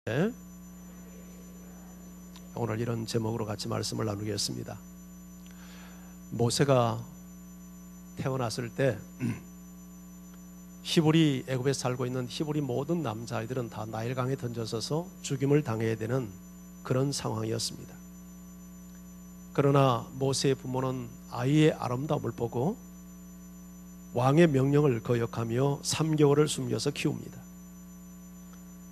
네. 오늘 이런 제목으로 같이 말씀을 나누겠습니다. 모세가 태어났을 때 히브리 애굽에 살고 있는 히브리 모든 남자아이들은 다 나일강에 던져져서 죽임을 당해야 되는 그런 상황이었습니다. 그러나 모세의 부모는 아이의 아름다움을 보고 왕의 명령을 거역하며 3개월을 숨겨서 키웁니다.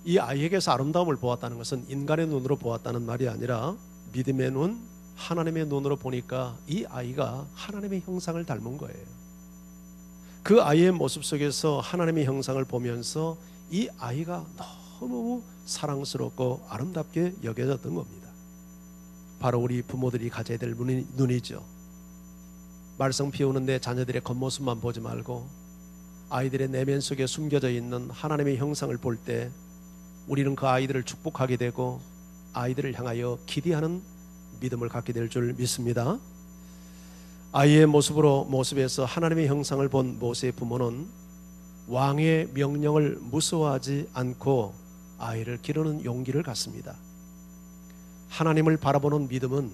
이 아이에게서 아름다움을 보았다는 것은 인간의 눈으로 보았다는 말이 아니라 믿음의 눈, 하나님의 눈으로 보니까 이 아이가 하나님의 형상을 닮은 거예요. 그 아이의 모습 속에서 하나님의 형상을 보면서 이 아이가 너무 사랑스럽고 아름답게 여겨졌던 겁니다. 바로 우리 부모들이 가져야 될 눈이죠. 말썽 피우는데 자녀들의 겉모습만 보지 말고 아이들의 내면 속에 숨겨져 있는 하나님의 형상을 볼 때 우리는 그 아이들을 축복하게 되고 아이들을 향하여 기대하는 믿음을 갖게 될 줄 믿습니다. 아이의 모습에서 하나님의 형상을 본 모세의 부모는 왕의 명령을 무서워하지 않고 아이를 기르는 용기를 갖습니다. 하나님을 바라보는 믿음은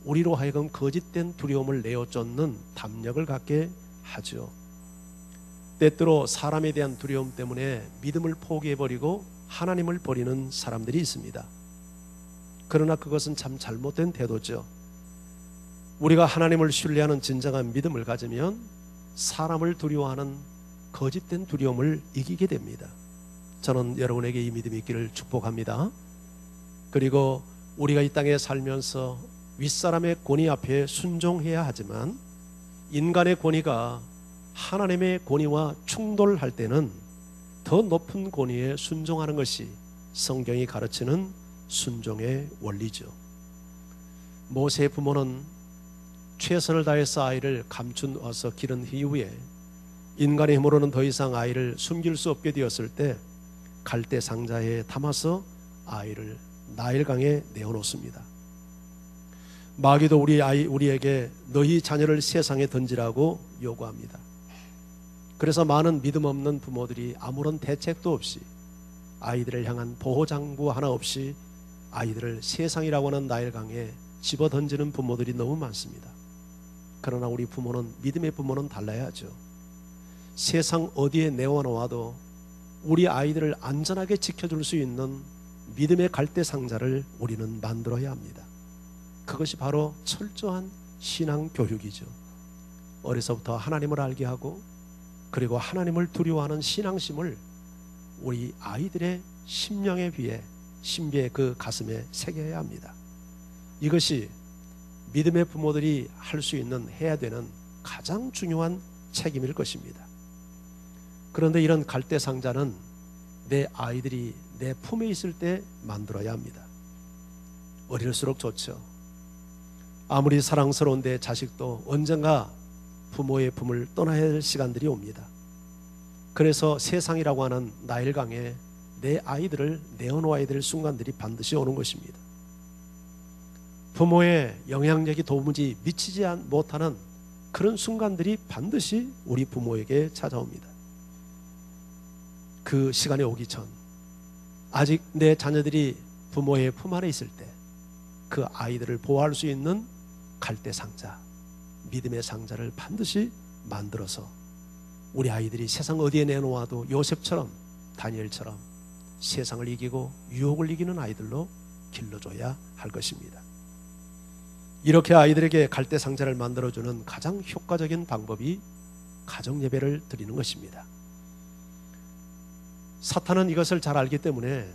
우리로 하여금 거짓된 두려움을 내어쫓는 담력을 갖게 하죠. 때때로 사람에 대한 두려움 때문에 믿음을 포기해버리고 하나님을 버리는 사람들이 있습니다. 그러나 그것은 참 잘못된 태도죠. 우리가 하나님을 신뢰하는 진정한 믿음을 가지면 사람을 두려워하는 거짓된 두려움을 이기게 됩니다. 저는 여러분에게 이 믿음이 있기를 축복합니다. 그리고 우리가 이 땅에 살면서 윗사람의 권위 앞에 순종해야 하지만 인간의 권위가 하나님의 권위와 충돌할 때는 더 높은 권위에 순종하는 것이 성경이 가르치는 순종의 원리죠. 모세의 부모는 최선을 다해서 아이를 감춘어서 기른 이후에 인간의 힘으로는 더 이상 아이를 숨길 수 없게 되었을 때 갈대 상자에 담아서 아이를 나일강에 내어놓습니다. 마귀도 우리에게 너희 자녀를 세상에 던지라고 요구합니다. 그래서 많은 믿음 없는 부모들이 아무런 대책도 없이 아이들을 향한 보호장구 하나 없이 아이들을 세상이라고 하는 나일강에 집어던지는 부모들이 너무 많습니다. 그러나 우리 부모는, 믿음의 부모는 달라야죠. 세상 어디에 내어놓아도 우리 아이들을 안전하게 지켜줄 수 있는 믿음의 갈대 상자를 우리는 만들어야 합니다. 그것이 바로 철저한 신앙 교육이죠. 어려서부터 하나님을 알게 하고 그리고 하나님을 두려워하는 신앙심을 우리 아이들의 심령에 비해 신비의 그 가슴에 새겨야 합니다. 이것이 믿음의 부모들이 할 수 있는, 해야 되는 가장 중요한 책임일 것입니다. 그런데 이런 갈대 상자는 내 아이들이 내 품에 있을 때 만들어야 합니다. 어릴수록 좋죠. 아무리 사랑스러운 내 자식도 언젠가 부모의 품을 떠나야 할 시간들이 옵니다. 그래서 세상이라고 하는 나일강에 내 아이들을 내어놓아야 될 순간들이 반드시 오는 것입니다. 부모의 영향력이 도무지 미치지 못하는 그런 순간들이 반드시 우리 부모에게 찾아옵니다. 그 시간이 오기 전, 아직 내 자녀들이 부모의 품 안에 있을 때 그 아이들을 보호할 수 있는 갈대 상자, 믿음의 상자를 반드시 만들어서 우리 아이들이 세상 어디에 내놓아도 요셉처럼, 다니엘처럼 세상을 이기고 유혹을 이기는 아이들로 길러줘야 할 것입니다. 이렇게 아이들에게 갈대 상자를 만들어주는 가장 효과적인 방법이 가정예배를 드리는 것입니다. 사탄은 이것을 잘 알기 때문에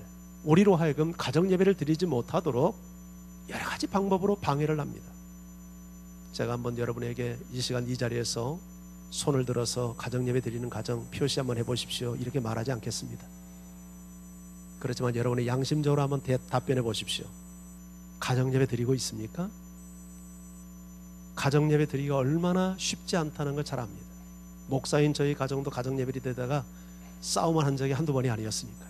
우리로 하여금 가정예배를 드리지 못하도록 여러 가지 방법으로 방해를 합니다. 제가 한번 여러분에게 이 시간 이 자리에서 손을 들어서 가정예배 드리는 가정 표시 한번 해보십시오. 이렇게 말하지 않겠습니다. 그렇지만 여러분의 양심적으로 한번 답변해 보십시오. 가정예배 드리고 있습니까? 가정예배 드리기가 얼마나 쉽지 않다는 걸 잘 압니다. 목사인 저희 가정도 가정예배를 드리다가 싸움을 한 적이 한두 번이 아니었으니까요.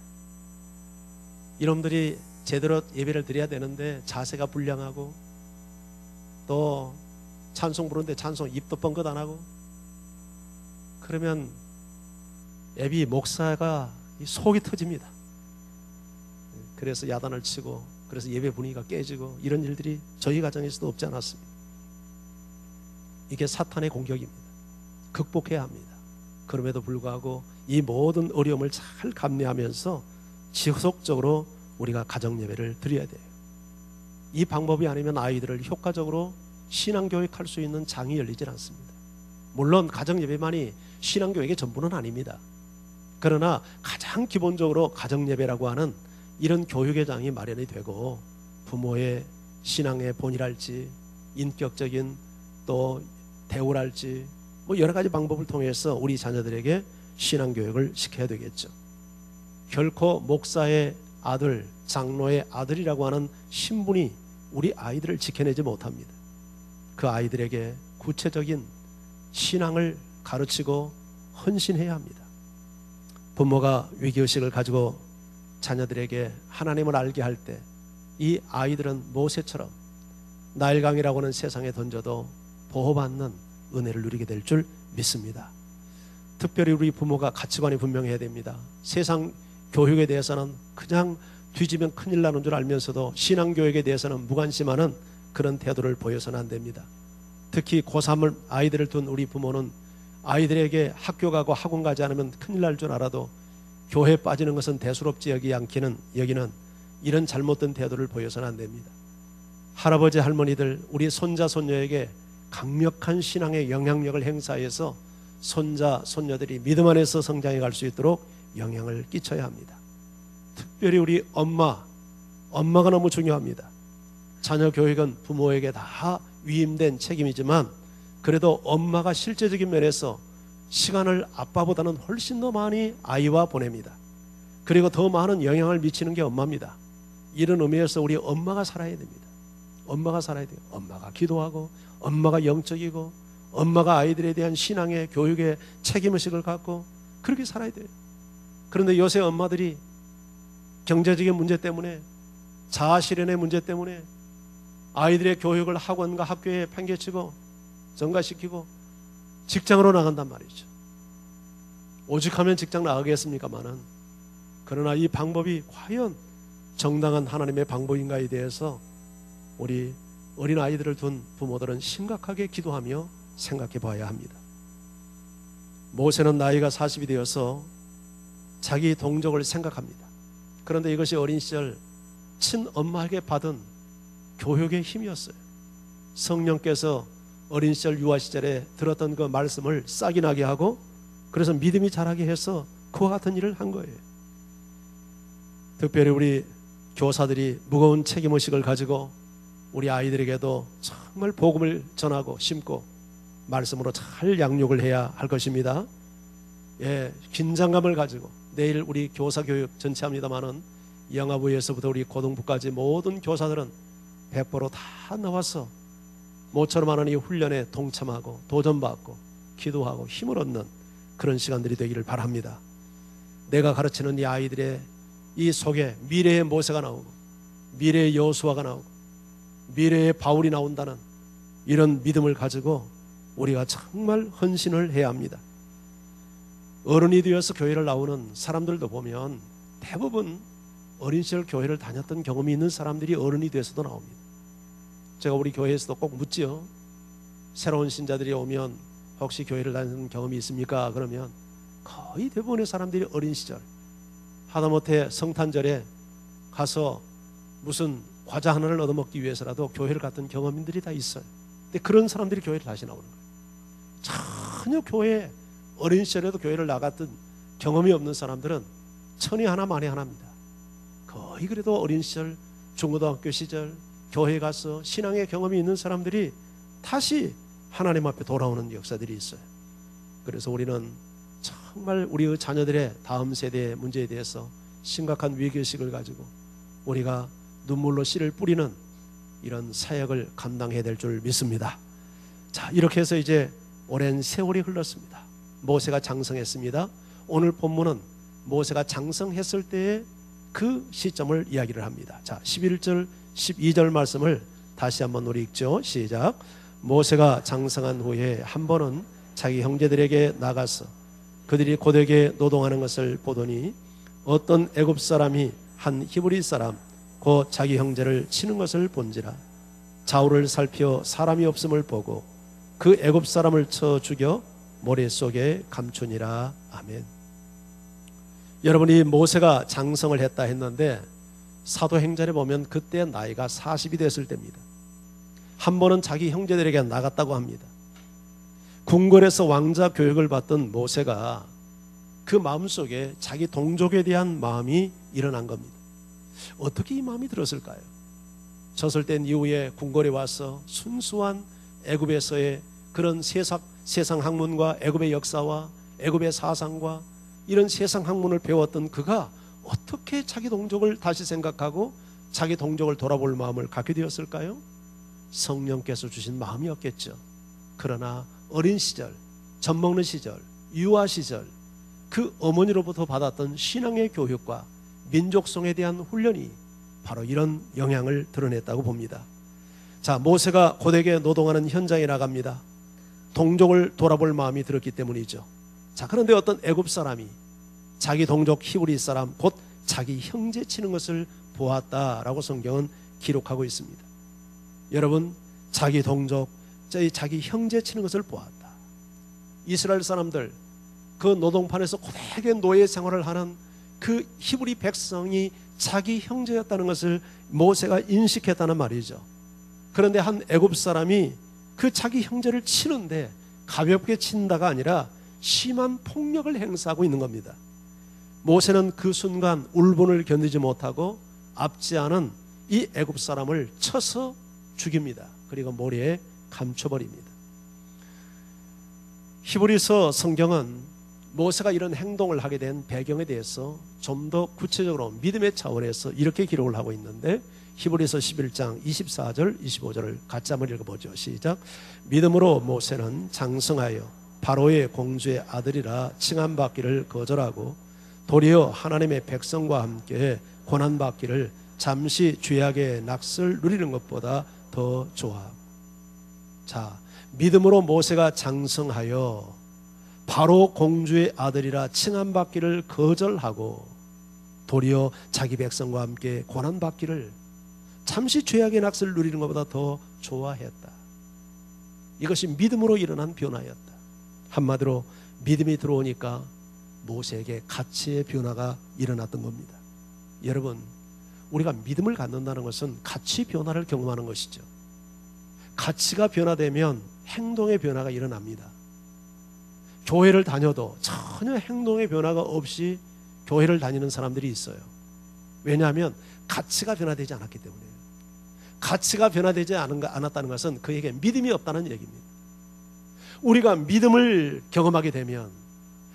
이놈들이 제대로 예배를 드려야 되는데 자세가 불량하고 또 찬송 부르는데 찬송 입도 뻥긋 안 하고 그러면 애비 목사가 속이 터집니다. 그래서 야단을 치고 그래서 예배 분위기가 깨지고 이런 일들이 저희 가정에서도 없지 않았습니다. 이게 사탄의 공격입니다. 극복해야 합니다. 그럼에도 불구하고 이 모든 어려움을 잘 감내하면서 지속적으로 우리가 가정 예배를 드려야 돼요. 이 방법이 아니면 아이들을 효과적으로 신앙교육할 수 있는 장이 열리질 않습니다. 물론 가정 예배만이 신앙교육의 전부는 아닙니다. 그러나 가장 기본적으로 가정 예배라고 하는 이런 교육의 장이 마련이 되고 부모의 신앙의 본이랄지 인격적인 또 대우랄지 뭐 여러 가지 방법을 통해서 우리 자녀들에게 신앙교육을 시켜야 되겠죠. 결코 목사의 아들, 장로의 아들이라고 하는 신분이 우리 아이들을 지켜내지 못합니다. 그 아이들에게 구체적인 신앙을 가르치고 헌신해야 합니다. 부모가 위기의식을 가지고 자녀들에게 하나님을 알게 할 때 이 아이들은 모세처럼 나일강이라고 하는 세상에 던져도 보호받는 은혜를 누리게 될 줄 믿습니다. 특별히 우리 부모가 가치관이 분명해야 됩니다. 세상 교육에 대해서는 그냥 뒤지면 큰일 나는 줄 알면서도 신앙교육에 대해서는 무관심하는 그런 태도를 보여서는 안 됩니다. 특히 고3을 아이들을 둔 우리 부모는 아이들에게 학교 가고 학원 가지 않으면 큰일 날 줄 알아도 교회에 빠지는 것은 대수롭지 여기는 이런 잘못된 태도를 보여서는 안 됩니다. 할아버지 할머니들 우리 손자 손녀에게 강력한 신앙의 영향력을 행사해서 손자 손녀들이 믿음 안에서 성장해 갈 수 있도록 영향을 끼쳐야 합니다. 특별히 우리 엄마가 너무 중요합니다. 자녀 교육은 부모에게 다 위임된 책임이지만 그래도 엄마가 실제적인 면에서 시간을 아빠보다는 훨씬 더 많이 아이와 보냅니다. 그리고 더 많은 영향을 미치는 게 엄마입니다. 이런 의미에서 우리 엄마가 살아야 됩니다. 엄마가 살아야 돼요. 엄마가 기도하고 엄마가 영적이고 엄마가 아이들에 대한 신앙의 교육의 책임의식을 갖고 그렇게 살아야 돼요. 그런데 요새 엄마들이 경제적인 문제 때문에 자아실현의 문제 때문에 아이들의 교육을 학원과 학교에 팽개치고 전가시키고 직장으로 나간단 말이죠. 오직하면 직장 나가겠습니까마는 그러나 이 방법이 과연 정당한 하나님의 방법인가에 대해서 우리 어린 아이들을 둔 부모들은 심각하게 기도하며 생각해 봐야 합니다. 모세는 나이가 40이 되어서 자기 동족을 생각합니다. 그런데 이것이 어린 시절 친엄마에게 받은 교육의 힘이었어요. 성령께서 어린 시절 유아 시절에 들었던 그 말씀을 싹이 나게 하고 그래서 믿음이 자라게 해서 그와 같은 일을 한 거예요. 특별히 우리 교사들이 무거운 책임의식을 가지고 우리 아이들에게도 정말 복음을 전하고 심고 말씀으로 잘 양육을 해야 할 것입니다. 예, 긴장감을 가지고 내일 우리 교사 교육 전체 합니다마는 영아부에서부터 우리 고등부까지 모든 교사들은 100% 다 나와서 모처럼 하는 이 훈련에 동참하고 도전받고 기도하고 힘을 얻는 그런 시간들이 되기를 바랍니다. 내가 가르치는 이 아이들의 이 속에 미래의 모세가 나오고 미래의 여호수아가 나오고 미래의 바울이 나온다는 이런 믿음을 가지고 우리가 정말 헌신을 해야 합니다. 어른이 되어서 교회를 나오는 사람들도 보면 대부분 어린 시절 교회를 다녔던 경험이 있는 사람들이 어른이 돼서도 나옵니다. 제가 우리 교회에서도 꼭 묻지요. 새로운 신자들이 오면 혹시 교회를 다니는 경험이 있습니까? 그러면 거의 대부분의 사람들이 어린 시절 하다못해 성탄절에 가서 무슨 과자 하나를 얻어먹기 위해서라도 교회를 갔던 경험인들이 다 있어요. 근데 그런 사람들이 교회를 다시 나오는 거예요. 전혀 교회 어린 시절에도 교회를 나갔던 경험이 없는 사람들은 천이 하나 만에 하나입니다. 거의 그래도 어린 시절 중고등학교 시절 교회 가서 신앙의 경험이 있는 사람들이 다시 하나님 앞에 돌아오는 역사들이 있어요. 그래서 우리는 정말 우리의 자녀들의 다음 세대의 문제에 대해서 심각한 위기의식을 가지고 우리가 눈물로 씨를 뿌리는 이런 사역을 감당해야 될 줄 믿습니다. 자, 이렇게 해서 이제 오랜 세월이 흘렀습니다. 모세가 장성했습니다. 오늘 본문은 모세가 장성했을 때의 그 시점을 이야기를 합니다. 자, 11절 12절 말씀을 다시 한번 우리 읽죠. 시작. 모세가 장성한 후에 한 번은 자기 형제들에게 나가서 그들이 고되게 노동하는 것을 보더니 어떤 애굽 사람이 한 히브리 사람 곧 자기 형제를 치는 것을 본지라. 좌우를 살펴 사람이 없음을 보고 그 애굽 사람을 쳐 죽여 모래 속에 감추니라. 아멘. 여러분이 모세가 장성을 했다 했는데 사도행전에 보면 그때 나이가 40이 됐을 때입니다. 한 번은 자기 형제들에게 나갔다고 합니다. 궁궐에서 왕자 교육을 받던 모세가 그 마음속에 자기 동족에 대한 마음이 일어난 겁니다. 어떻게 이 마음이 들었을까요? 젖을된 이후에 궁궐에 와서 순수한 애굽에서의 그런 세상 학문과 애굽의 역사와 애굽의 사상과 이런 세상 학문을 배웠던 그가 어떻게 자기 동족을 다시 생각하고 자기 동족을 돌아볼 마음을 갖게 되었을까요? 성령께서 주신 마음이었겠죠. 그러나 어린 시절, 젖 먹는 시절, 유아 시절 그 어머니로부터 받았던 신앙의 교육과 민족성에 대한 훈련이 바로 이런 영향을 드러냈다고 봅니다. 자, 모세가 고되게 노동하는 현장에 나갑니다. 동족을 돌아볼 마음이 들었기 때문이죠. 자, 그런데 어떤 애굽 사람이 자기 동족 히브리 사람 곧 자기 형제 치는 것을 보았다라고 성경은 기록하고 있습니다. 여러분, 자기 동족, 자기 형제 치는 것을 보았다. 이스라엘 사람들 그 노동판에서 고되게 노예 생활을 하는 그 히브리 백성이 자기 형제였다는 것을 모세가 인식했다는 말이죠. 그런데 한 애굽 사람이 그 자기 형제를 치는데 가볍게 친다가 아니라 심한 폭력을 행사하고 있는 겁니다. 모세는 그 순간 울분을 견디지 못하고 앞지 않은 이 애굽 사람을 쳐서 죽입니다. 그리고 모래에 감춰버립니다. 히브리서 성경은 모세가 이런 행동을 하게 된 배경에 대해서 좀 더 구체적으로 믿음의 차원에서 이렇게 기록을 하고 있는데 히브리서 11장 24절 25절을 같이 한번 읽어보죠. 시작. 믿음으로 모세는 장성하여 바로의 공주의 아들이라 칭함받기를 거절하고 도리어 하나님의 백성과 함께 고난받기를 잠시 죄악의 낙을 누리는 것보다 더 좋아하고. 자, 믿음으로 모세가 장성하여 바로 공주의 아들이라 칭함받기를 거절하고 도리어 자기 백성과 함께 고난받기를 잠시 죄악의 낙을 누리는 것보다 더 좋아했다. 이것이 믿음으로 일어난 변화였다. 한마디로 믿음이 들어오니까 모세에게 가치의 변화가 일어났던 겁니다. 여러분, 우리가 믿음을 갖는다는 것은 가치 변화를 경험하는 것이죠. 가치가 변화되면 행동의 변화가 일어납니다. 교회를 다녀도 전혀 행동의 변화가 없이 교회를 다니는 사람들이 있어요. 왜냐하면 가치가 변화되지 않았기 때문이에요. 가치가 변화되지 않았다는 것은 그에게 믿음이 없다는 얘기입니다. 우리가 믿음을 경험하게 되면,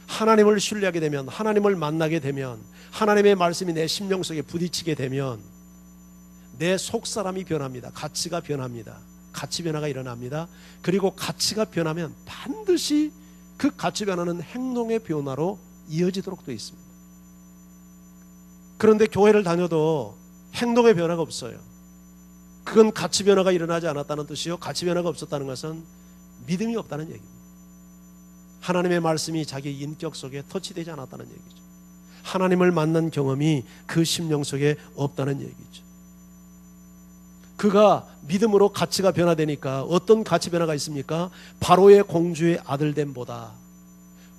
하나님을 신뢰하게 되면, 하나님을 만나게 되면, 하나님의 말씀이 내 심령 속에 부딪히게 되면 내 속사람이 변합니다. 가치가 변합니다. 가치 변화가 일어납니다. 그리고 가치가 변하면 반드시 그 가치 변화는 행동의 변화로 이어지도록 되어 있습니다. 그런데 교회를 다녀도 행동의 변화가 없어요. 그건 가치 변화가 일어나지 않았다는 뜻이요, 가치 변화가 없었다는 것은 믿음이 없다는 얘기입니다. 하나님의 말씀이 자기 인격 속에 터치되지 않았다는 얘기죠. 하나님을 만난 경험이 그 심령 속에 없다는 얘기죠. 그가 믿음으로 가치가 변화되니까 어떤 가치 변화가 있습니까? 바로의 공주의 아들됨보다,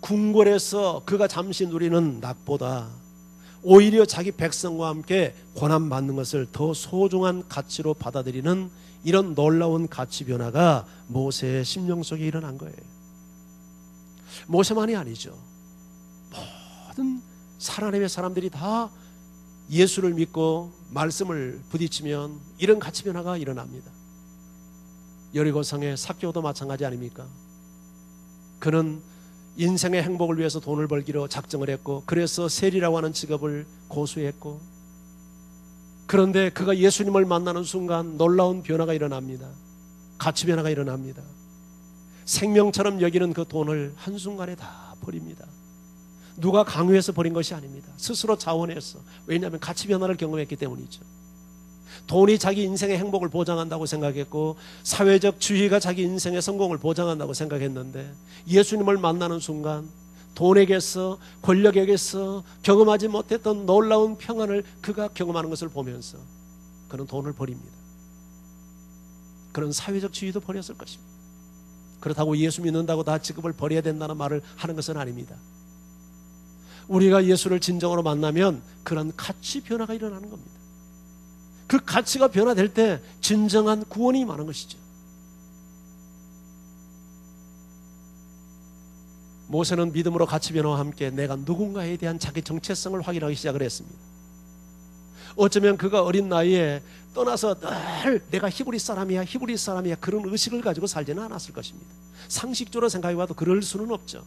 궁궐에서 그가 잠시 누리는 낙보다 오히려 자기 백성과 함께 고난받는 것을 더 소중한 가치로 받아들이는 이런 놀라운 가치 변화가 모세의 심령 속에 일어난 거예요. 모세만이 아니죠. 모든 하나님의 사람들이 다 예수를 믿고 말씀을 부딪히면 이런 가치 변화가 일어납니다. 여리고성의 삭개오도 마찬가지 아닙니까? 그는 인생의 행복을 위해서 돈을 벌기로 작정을 했고, 그래서 세리라고 하는 직업을 고수했고, 그런데 그가 예수님을 만나는 순간 놀라운 변화가 일어납니다. 가치 변화가 일어납니다. 생명처럼 여기는 그 돈을 한순간에 다 버립니다. 누가 강요해서 버린 것이 아닙니다. 스스로 자원해서. 왜냐하면 가치 변화를 경험했기 때문이죠. 돈이 자기 인생의 행복을 보장한다고 생각했고, 사회적 지위가 자기 인생의 성공을 보장한다고 생각했는데, 예수님을 만나는 순간 돈에게서, 권력에게서 경험하지 못했던 놀라운 평안을 그가 경험하는 것을 보면서 그는 돈을 버립니다. 그런 사회적 지위도 버렸을 것입니다. 그렇다고 예수 믿는다고 다 직업을 버려야 된다는 말을 하는 것은 아닙니다. 우리가 예수를 진정으로 만나면 그런 가치 변화가 일어나는 겁니다. 그 가치가 변화될 때 진정한 구원이 임하는 것이죠. 모세는 믿음으로 가치 변화와 함께 내가 누군가에 대한 자기 정체성을 확인하기 시작을 했습니다. 어쩌면 그가 어린 나이에 떠나서 늘 내가 히브리 사람이야 그런 의식을 가지고 살지는 않았을 것입니다. 상식적으로 생각해봐도 그럴 수는 없죠.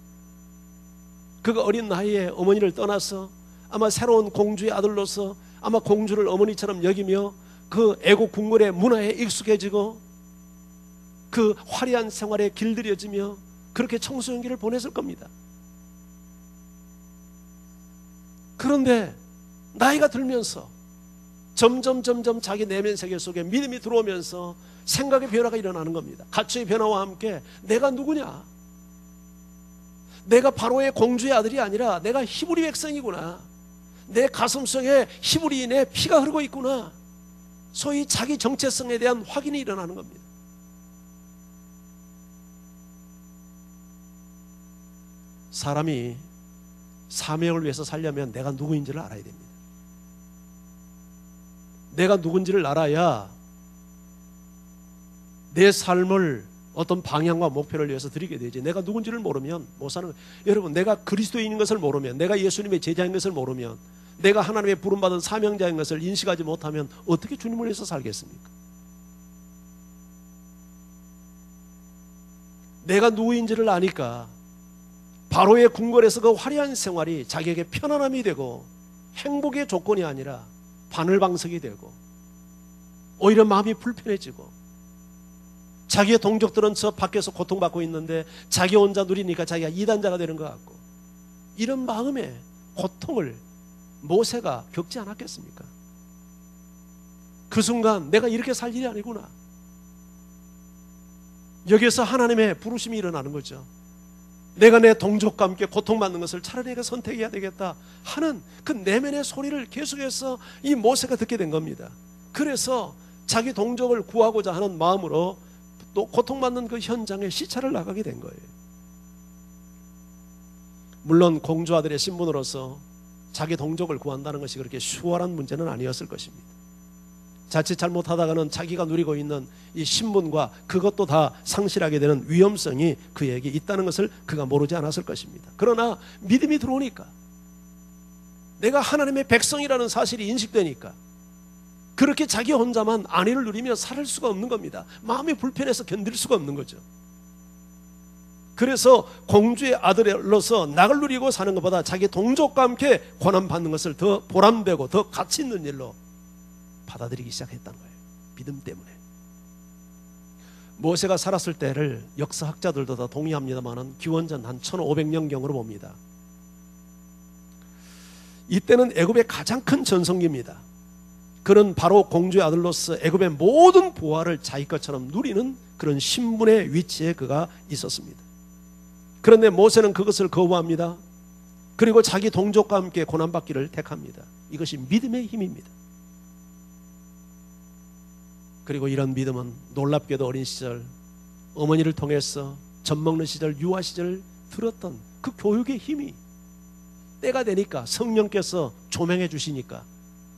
그가 어린 나이에 어머니를 떠나서 아마 새로운 공주의 아들로서 아마 공주를 어머니처럼 여기며 그 애국 궁궐의 문화에 익숙해지고 그 화려한 생활에 길들여지며 그렇게 청소년기를 보냈을 겁니다. 그런데 나이가 들면서 점점 자기 내면 세계 속에 믿음이 들어오면서 생각의 변화가 일어나는 겁니다. 가치의 변화와 함께 내가 누구냐? 내가 바로의 공주의 아들이 아니라 내가 히브리 백성이구나. 내 가슴속에 히브리인의 피가 흐르고 있구나. 소위 자기 정체성에 대한 확인이 일어나는 겁니다. 사람이 사명을 위해서 살려면 내가 누구인지를 알아야 됩니다. 내가 누군지를 알아야 내 삶을 어떤 방향과 목표를 위해서 드리게 되지. 내가 누군지를 모르면 못 사는 거예요. 여러분, 내가 그리스도인인 것을 모르면, 내가 예수님의 제자인 것을 모르면, 내가 하나님의 부름받은 사명자인 것을 인식하지 못하면 어떻게 주님을 위해서 살겠습니까? 내가 누구인지를 아니까 바로의 궁궐에서 그 화려한 생활이 자기에게 편안함이 되고 행복의 조건이 아니라 바늘방석이 되고 오히려 마음이 불편해지고 자기의 동족들은 저 밖에서 고통받고 있는데 자기 혼자 누리니까 자기가 이단자가 되는 것 같고 이런 마음의 고통을 모세가 겪지 않았겠습니까? 그 순간 내가 이렇게 살 일이 아니구나. 여기에서 하나님의 부르심이 일어나는 거죠. 내가 내 동족과 함께 고통받는 것을 차라리 내가 선택해야 되겠다 하는 그 내면의 소리를 계속해서 이 모세가 듣게 된 겁니다. 그래서 자기 동족을 구하고자 하는 마음으로 또 고통받는 그 현장에 시찰을 나가게 된 거예요. 물론 공주 아들의 신분으로서 자기 동족을 구한다는 것이 그렇게 수월한 문제는 아니었을 것입니다. 자칫 잘못하다가는 자기가 누리고 있는 이 신분과 그것도 다 상실하게 되는 위험성이 그에게 있다는 것을 그가 모르지 않았을 것입니다. 그러나 믿음이 들어오니까, 내가 하나님의 백성이라는 사실이 인식되니까 그렇게 자기 혼자만 안위를 누리며 살 수가 없는 겁니다. 마음이 불편해서 견딜 수가 없는 거죠. 그래서 공주의 아들로서 낙을 누리고 사는 것보다 자기 동족과 함께 고난받는 것을 더 보람되고 더 가치 있는 일로 받아들이기 시작했다는 거예요. 믿음 때문에. 모세가 살았을 때를 역사학자들도 다 동의합니다만 기원전 한 1500년경으로 봅니다. 이때는 애굽의 가장 큰 전성기입니다. 그는 바로 공주의 아들로서 애굽의 모든 보화를 자기 것처럼 누리는 그런 신분의 위치에 그가 있었습니다. 그런데 모세는 그것을 거부합니다. 그리고 자기 동족과 함께 고난받기를 택합니다. 이것이 믿음의 힘입니다. 그리고 이런 믿음은 놀랍게도 어린 시절 어머니를 통해서 젖 먹는 시절, 유아 시절 들었던 그 교육의 힘이 때가 되니까 성령께서 조명해 주시니까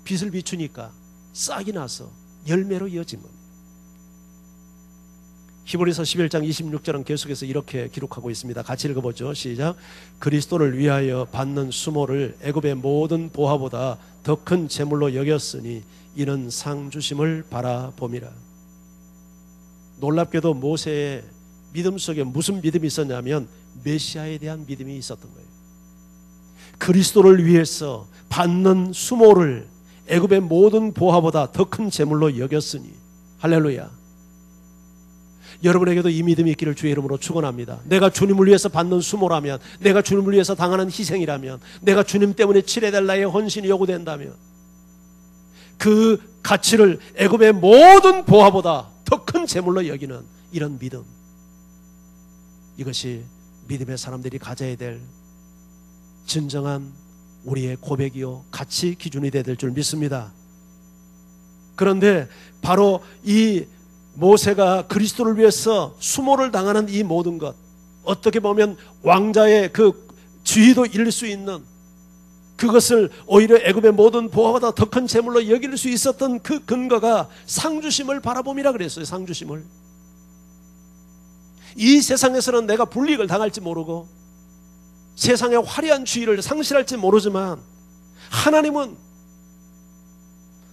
빛을 비추니까 싹이 나서 열매로 이어진 겁니다. 히브리서 11장 26절은 계속해서 이렇게 기록하고 있습니다. 같이 읽어보죠. 시작. 그리스도를 위하여 받는 수모를 애굽의 모든 보화보다 더 큰 재물로 여겼으니 이는 상 주심을 바라봄이라. 놀랍게도 모세의 믿음 속에 무슨 믿음이 있었냐면 메시아에 대한 믿음이 있었던 거예요. 그리스도를 위해서 받는 수모를 애굽의 모든 보화보다 더 큰 재물로 여겼으니. 할렐루야. 여러분에게도 이 믿음이 있기를 주의 이름으로 축원합니다. 내가 주님을 위해서 받는 수모라면, 내가 주님을 위해서 당하는 희생이라면, 내가 주님 때문에 치러야 될 나의 헌신이 요구된다면 그 가치를 애굽의 모든 보화보다 더 큰 재물로 여기는 이런 믿음, 이것이 믿음의 사람들이 가져야 될 진정한 우리의 고백이요 가치 기준이 되야 될 줄 믿습니다. 그런데 바로 이 모세가 그리스도를 위해서 수모를 당하는 이 모든 것, 어떻게 보면 왕자의 그 지위도 잃을 수 있는, 그것을 오히려 애굽의 모든 보화보다 더 큰 재물로 여길 수 있었던 그 근거가 상주심을 바라봄이라 그랬어요. 상주심을. 이 세상에서는 내가 불이익을 당할지 모르고 세상의 화려한 주의를 상실할지 모르지만 하나님은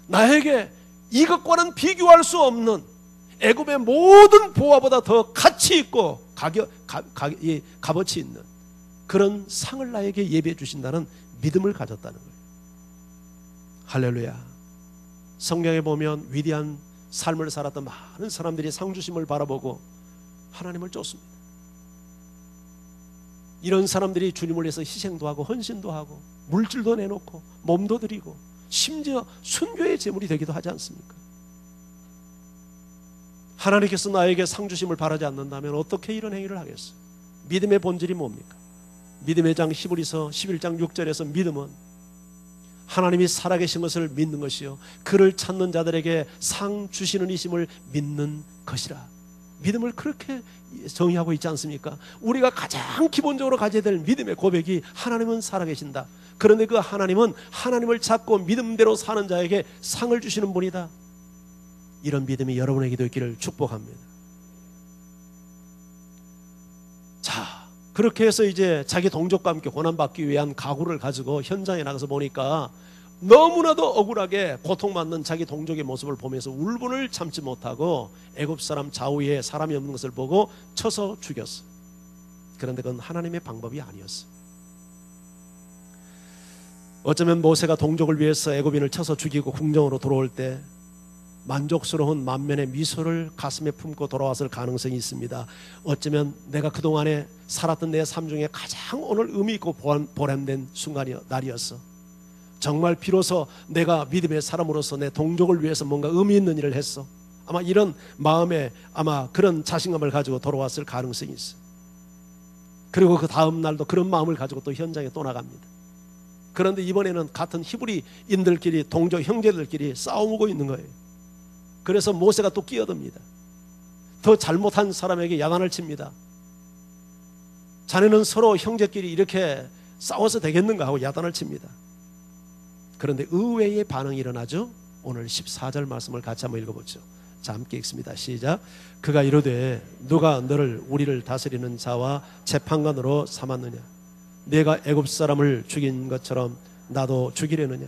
나에게 이것과는 비교할 수 없는 애굽의 모든 보화보다 더 가치 있고 값어치 있는 그런 상을 나에게 예비해 주신다는 믿음을 가졌다는 거예요. 할렐루야. 성경에 보면 위대한 삶을 살았던 많은 사람들이 상주심을 바라보고 하나님을 쫓습니다. 이런 사람들이 주님을 위해서 희생도 하고 헌신도 하고 물질도 내놓고 몸도 드리고 심지어 순교의 제물이 되기도 하지 않습니까? 하나님께서 나에게 상주심을 바라지 않는다면 어떻게 이런 행위를 하겠어요? 믿음의 본질이 뭡니까? 믿음의 장 히브리서 11장 6절에서 믿음은 하나님이 살아계신 것을 믿는 것이요 그를 찾는 자들에게 상 주시는 이심을 믿는 것이라. 믿음을 그렇게 정의하고 있지 않습니까? 우리가 가장 기본적으로 가져야 될 믿음의 고백이 하나님은 살아계신다. 그런데 그 하나님은 하나님을 찾고 믿음대로 사는 자에게 상을 주시는 분이다. 이런 믿음이 여러분에게도 있기를 축복합니다. 자, 그렇게 해서 이제 자기 동족과 함께 고난받기 위한 각오를 가지고 현장에 나가서 보니까 너무나도 억울하게 고통받는 자기 동족의 모습을 보면서 울분을 참지 못하고 애굽 사람 좌우에 사람이 없는 것을 보고 쳐서 죽였어. 그런데 그건 하나님의 방법이 아니었어. 어쩌면 모세가 동족을 위해서 애굽인을 쳐서 죽이고 궁정으로 돌아올 때 만족스러운 만면의 미소를 가슴에 품고 돌아왔을 가능성이 있습니다. 어쩌면 내가 그동안에 살았던 내 삶 중에 가장 오늘 의미 있고 보람된 날이었어. 정말 비로소 내가 믿음의 사람으로서 내 동족을 위해서 뭔가 의미 있는 일을 했어. 아마 이런 마음에 아마 그런 자신감을 가지고 돌아왔을 가능성이 있어. 그리고 그 다음 날도 그런 마음을 가지고 또 현장에 또 나갑니다. 그런데 이번에는 같은 히브리인들끼리 동족 형제들끼리 싸우고 있는 거예요. 그래서 모세가 또 끼어듭니다. 더 잘못한 사람에게 야단을 칩니다. 자네는 서로 형제끼리 이렇게 싸워서 되겠는가 하고 야단을 칩니다. 그런데 의외의 반응이 일어나죠. 오늘 14절 말씀을 같이 한번 읽어보죠. 자, 함께 읽습니다. 시작. 그가 이르되 누가 너를 우리를 다스리는 자와 재판관으로 삼았느냐? 내가 애굽 사람을 죽인 것처럼 나도 죽이려느냐?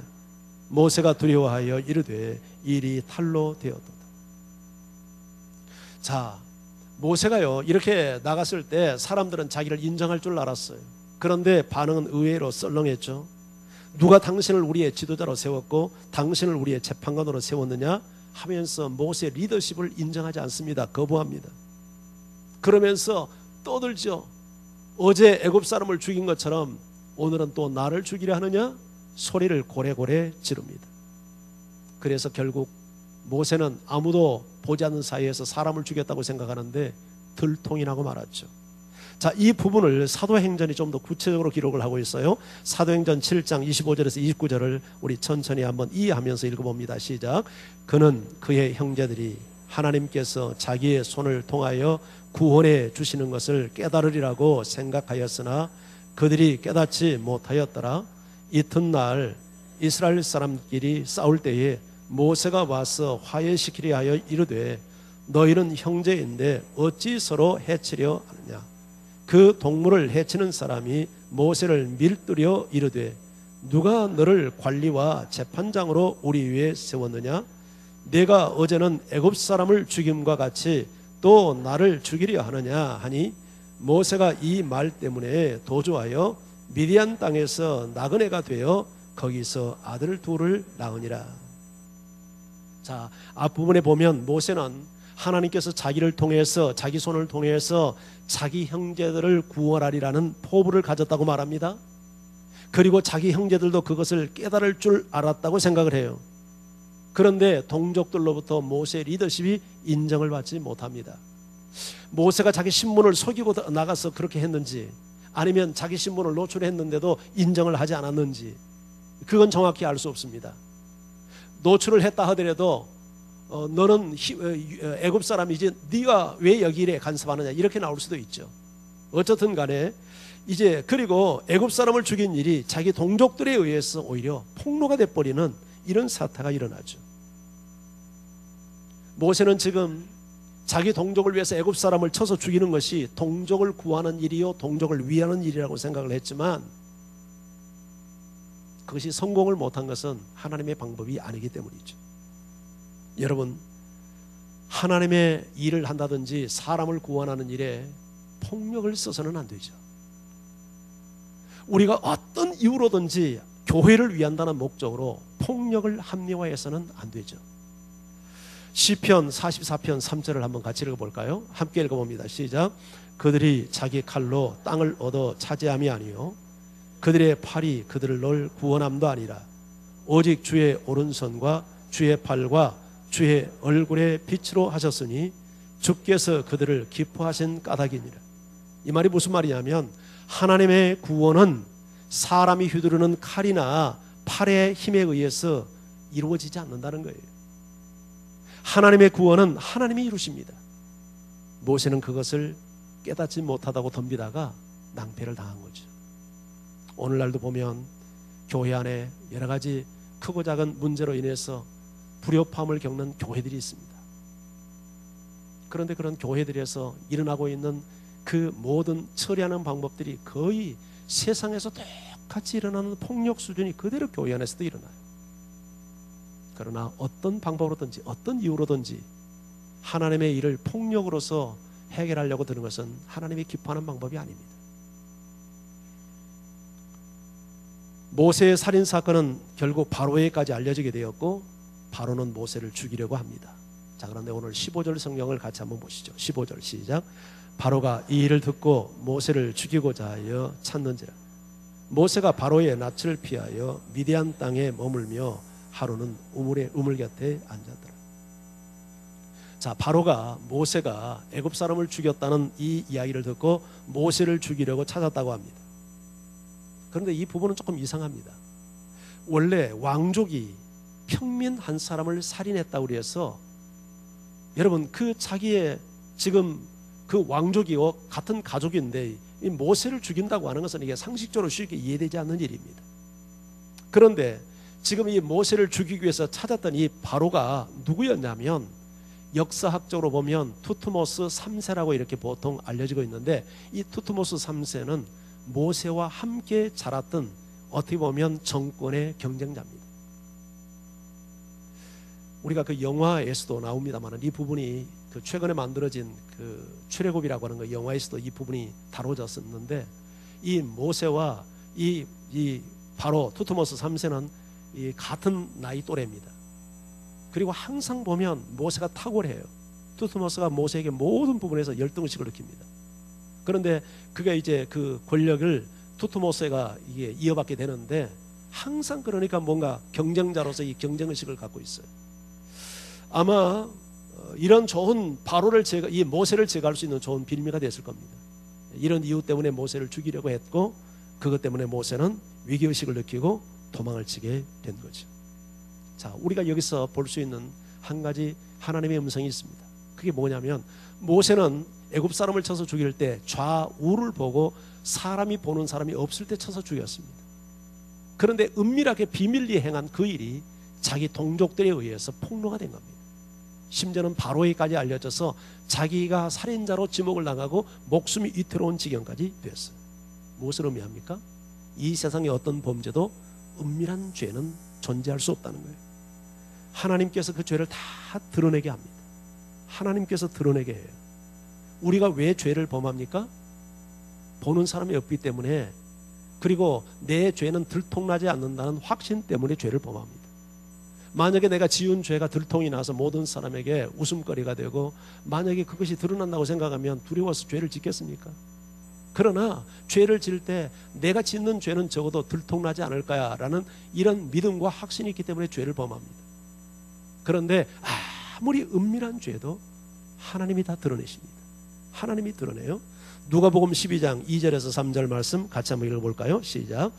모세가 두려워하여 이르되 일이 탈로 되었도다. 자, 모세가요 이렇게 나갔을 때 사람들은 자기를 인정할 줄 알았어요. 그런데 반응은 의외로 썰렁했죠. 누가 당신을 우리의 지도자로 세웠고 당신을 우리의 재판관으로 세웠느냐 하면서 모세의 리더십을 인정하지 않습니다. 거부합니다. 그러면서 떠들죠. 어제 애굽 사람을 죽인 것처럼 오늘은 또 나를 죽이려 하느냐? 소리를 고래고래 지릅니다. 그래서 결국 모세는 아무도 보지 않는 사이에서 사람을 죽였다고 생각하는데 들통이 나고 말았죠. 자, 이 부분을 사도행전이 좀 더 구체적으로 기록을 하고 있어요. 사도행전 7장 25절에서 29절을 우리 천천히 한번 이해하면서 읽어봅니다. 시작. 그는 그의 형제들이 하나님께서 자기의 손을 통하여 구원해 주시는 것을 깨달으리라고 생각하였으나 그들이 깨닫지 못하였더라. 이튿날 이스라엘 사람끼리 싸울 때에 모세가 와서 화해시키려 하여 이르되 너희는 형제인데 어찌 서로 해치려 하느냐? 그 동물을 해치는 사람이 모세를 밀뜨려 이르되 누가 너를 관리와 재판장으로 우리 위에 세웠느냐? 내가 어제는 애굽 사람을 죽임과 같이 또 나를 죽이려 하느냐 하니 모세가 이 말 때문에 도주하여 미디안 땅에서 나그네가 되어 거기서 아들 둘을 낳으니라. 자, 앞부분에 보면 모세는 하나님께서 자기를 통해서 자기 손을 통해서 자기 형제들을 구원하리라는 포부를 가졌다고 말합니다. 그리고 자기 형제들도 그것을 깨달을 줄 알았다고 생각을 해요. 그런데 동족들로부터 모세의 리더십이 인정을 받지 못합니다. 모세가 자기 신분을 속이고 나가서 그렇게 했는지 아니면 자기 신분을 노출했는데도 인정을 하지 않았는지, 그건 정확히 알 수 없습니다. 노출을 했다 하더라도 너는 애굽 사람이지 네가 왜 여기 이래 간섭하느냐 이렇게 나올 수도 있죠. 어쨌든 간에 이제 그리고 애굽 사람을 죽인 일이 자기 동족들에 의해서 오히려 폭로가 돼버리는 이런 사태가 일어나죠. 모세는 지금 자기 동족을 위해서 애굽 사람을 쳐서 죽이는 것이 동족을 구하는 일이요 동족을 위하는 일이라고 생각을 했지만 그것이 성공을 못한 것은 하나님의 방법이 아니기 때문이죠. 여러분, 하나님의 일을 한다든지 사람을 구원하는 일에 폭력을 써서는 안 되죠. 우리가 어떤 이유로든지 교회를 위한다는 목적으로 폭력을 합리화해서는 안 되죠. 시편 44편 3절을 한번 같이 읽어볼까요? 함께 읽어봅니다. 시작. 그들이 자기 칼로 땅을 얻어 차지함이 아니요 그들의 팔이 그들을 널 구원함도 아니라 오직 주의 오른손과 주의 팔과 주의 얼굴의 빛으로 하셨으니 주께서 그들을 기뻐하신 까닭이니라. 이 말이 무슨 말이냐면 하나님의 구원은 사람이 휘두르는 칼이나 팔의 힘에 의해서 이루어지지 않는다는 거예요. 하나님의 구원은 하나님이 이루십니다. 모세는 그것을 깨닫지 못하다고 덤비다가 낭패를 당한 거죠. 오늘날도 보면 교회 안에 여러 가지 크고 작은 문제로 인해서 불협화음을 겪는 교회들이 있습니다. 그런데 그런 교회들에서 일어나고 있는 그 모든 처리하는 방법들이 거의 세상에서 똑같이 일어나는 폭력 수준이 그대로 교회 안에서도 일어나요. 그러나 어떤 방법으로든지 어떤 이유로든지 하나님의 일을 폭력으로서 해결하려고 드는 것은 하나님이 기뻐하는 방법이 아닙니다. 모세의 살인사건은 결국 바로에게까지 알려지게 되었고 바로는 모세를 죽이려고 합니다. 자, 그런데 오늘 15절 성경을 같이 한번 보시죠. 15절 시작. 바로가 이 일을 듣고 모세를 죽이고자 하여 찾는지라. 모세가 바로의 낯을 피하여 미디안 땅에 머물며 하루는 우물 곁에 앉았더라. 자, 바로가 모세가 애굽 사람을 죽였다는 이 이야기를 듣고 모세를 죽이려고 찾았다고 합니다. 그런데 이 부분은 조금 이상합니다. 원래 왕족이 평민 한 사람을 살인했다고 해서 여러분 그 자기의 지금 그 왕족이요 같은 가족인데 이 모세를 죽인다고 하는 것은 이게 상식적으로 쉽게 이해되지 않는 일입니다. 그런데 지금 이 모세를 죽이기 위해서 찾았던 이 바로가 누구였냐면 역사학적으로 보면 투트모스 3세라고 이렇게 보통 알려지고 있는데 이 투트모스 3세는 모세와 함께 자랐던 어떻게 보면 정권의 경쟁자입니다. 우리가 그 영화에서도 나옵니다만 이 부분이 그 최근에 만들어진 그 출애굽이라고 하는 그 영화에서도 이 부분이 다뤄졌었는데 이 모세와 이 바로 투트모스 3세는 이 같은 나이 또래입니다. 그리고 항상 보면 모세가 탁월해요. 투트모스가 모세에게 모든 부분에서 열등의식을 일으킵니다. 그런데 그게 이제 그 권력을 투트모스가 이게 이어받게 되는데 항상 그러니까 뭔가 경쟁자로서 이 경쟁의식을 갖고 있어요. 아마 이런 좋은 바로를 이 모세를 제거할 수 있는 좋은 빌미가 됐을 겁니다. 이런 이유 때문에 모세를 죽이려고 했고 그것 때문에 모세는 위기의식을 느끼고 도망을 치게 된 거죠. 자, 우리가 여기서 볼 수 있는 한 가지 하나님의 음성이 있습니다. 그게 뭐냐면 모세는 애굽 사람을 쳐서 죽일 때 좌우를 보고 사람이 보는 사람이 없을 때 쳐서 죽였습니다. 그런데 은밀하게 비밀리에 행한 그 일이 자기 동족들에 의해서 폭로가 된 겁니다. 심지어는 바로에까지 알려져서 자기가 살인자로 지목을 당하고 목숨이 위태로운 지경까지 됐어요. 무엇을 의미합니까? 이 세상의 어떤 범죄도 은밀한 죄는 존재할 수 없다는 거예요. 하나님께서 그 죄를 다 드러내게 합니다. 하나님께서 드러내게 해요. 우리가 왜 죄를 범합니까? 보는 사람이 없기 때문에, 그리고 내 죄는 들통나지 않는다는 확신 때문에 죄를 범합니다. 만약에 내가 지은 죄가 들통이 나서 모든 사람에게 웃음거리가 되고 만약에 그것이 드러난다고 생각하면 두려워서 죄를 짓겠습니까? 그러나 죄를 지을 때 내가 짓는 죄는 적어도 들통나지 않을 거야 라는 이런 믿음과 확신이 있기 때문에 죄를 범합니다. 그런데 아무리 은밀한 죄도 하나님이 다 드러내십니다. 하나님이 드러내요. 누가복음 12장 2절에서 3절 말씀 같이 한번 읽어볼까요? 시작.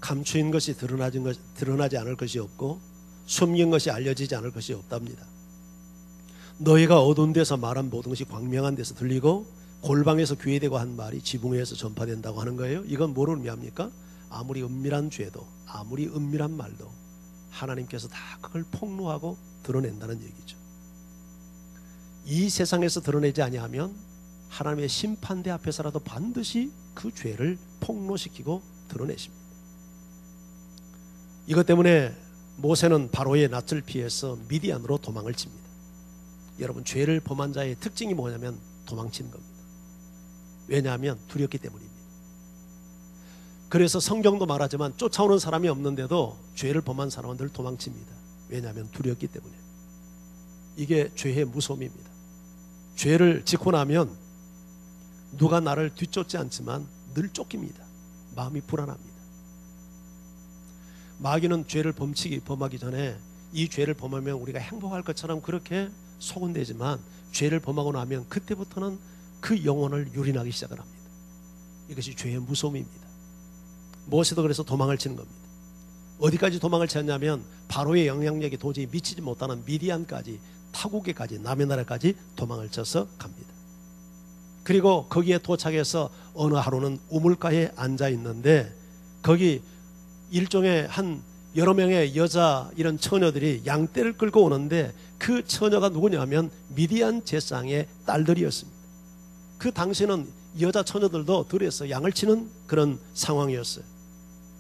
감추인 것이 드러나지 않을 것이 없고 숨긴 것이 알려지지 않을 것이 없답니다. 너희가 어두운 데서 말한 모든 것이 광명한 데서 들리고 골방에서 귀회되고 한 말이 지붕에서 전파된다고 하는 거예요. 이건 뭐를 의미합니까? 아무리 은밀한 죄도 아무리 은밀한 말도 하나님께서 다 그걸 폭로하고 드러낸다는 얘기죠. 이 세상에서 드러내지 아니하면 하나님의 심판대 앞에서라도 반드시 그 죄를 폭로시키고 드러내십니다. 이것 때문에 모세는 바로의 낯을 피해서 미디안으로 도망을 칩니다. 여러분, 죄를 범한 자의 특징이 뭐냐면 도망치는 겁니다. 왜냐하면 두렵기 때문입니다. 그래서 성경도 말하지만 쫓아오는 사람이 없는데도 죄를 범한 사람은 늘 도망칩니다. 왜냐하면 두렵기 때문에. 이게 죄의 무서움입니다. 죄를 짓고 나면 누가 나를 뒤쫓지 않지만 늘 쫓깁니다. 마음이 불안합니다. 마귀는 죄를 범하기 전에 이 죄를 범하면 우리가 행복할 것처럼 그렇게 소근대지만 죄를 범하고 나면 그때부터는 그 영혼을 유린하기 시작을 합니다. 이것이 죄의 무서움입니다. 모세도 그래서 도망을 치는 겁니다. 어디까지 도망을 쳤냐면 바로의 영향력이 도저히 미치지 못하는 미디안까지, 타국에까지, 남의 나라까지 도망을 쳐서 갑니다. 그리고 거기에 도착해서 어느 하루는 우물가에 앉아 있는데 거기 일종의 한 여러 명의 여자 이런 처녀들이 양떼를 끌고 오는데 그 처녀가 누구냐면 미디안 제사장의 딸들이었습니다. 그 당시에는 여자 처녀들도 들에서 양을 치는 그런 상황이었어요.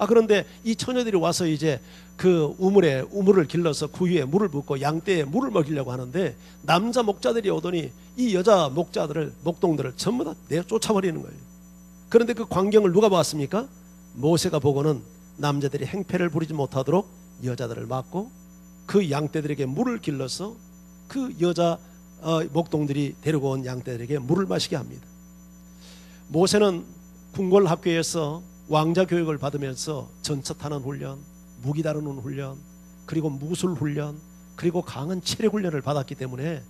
그런데 이 처녀들이 와서 이제 그 우물을 길러서 그 위에 물을 붓고 양떼에 물을 먹이려고 하는데 남자 목자들이 오더니 이 여자 목동들을 전부 다 내쫓아버리는 거예요. 그런데 그 광경을 누가 봤습니까? 모세가 보고는 남자들이 행패를 부리지 못하도록 여자들을 막고 그 양떼들에게 물을 길러서 그 여자 목동들이 데리고 온 양떼들에게 물을 마시게 합니다. 모세는 궁궐 학교에서 왕자 교육을 받으면서 전차 타는 훈련, 무기 다루는 훈련, 그리고 무술 훈련, 그리고 강한 체력 훈련을 받았기 때문에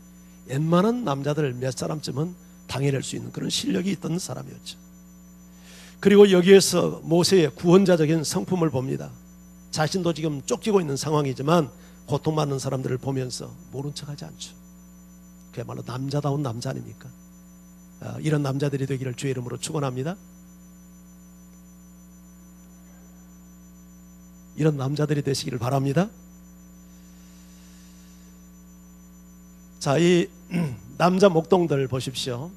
웬만한 남자들 몇 사람쯤은 당해낼 수 있는 그런 실력이 있던 사람이었죠. 그리고 여기에서 모세의 구원자적인 성품을 봅니다. 자신도 지금 쫓기고 있는 상황이지만 고통받는 사람들을 보면서 모른 척하지 않죠. 그야말로 남자다운 남자 아닙니까? 이런 남자들이 되기를 주의 이름으로 축원합니다. 이런 남자들이 되시기를 바랍니다. 자, 이 남자 목동들 보십시오.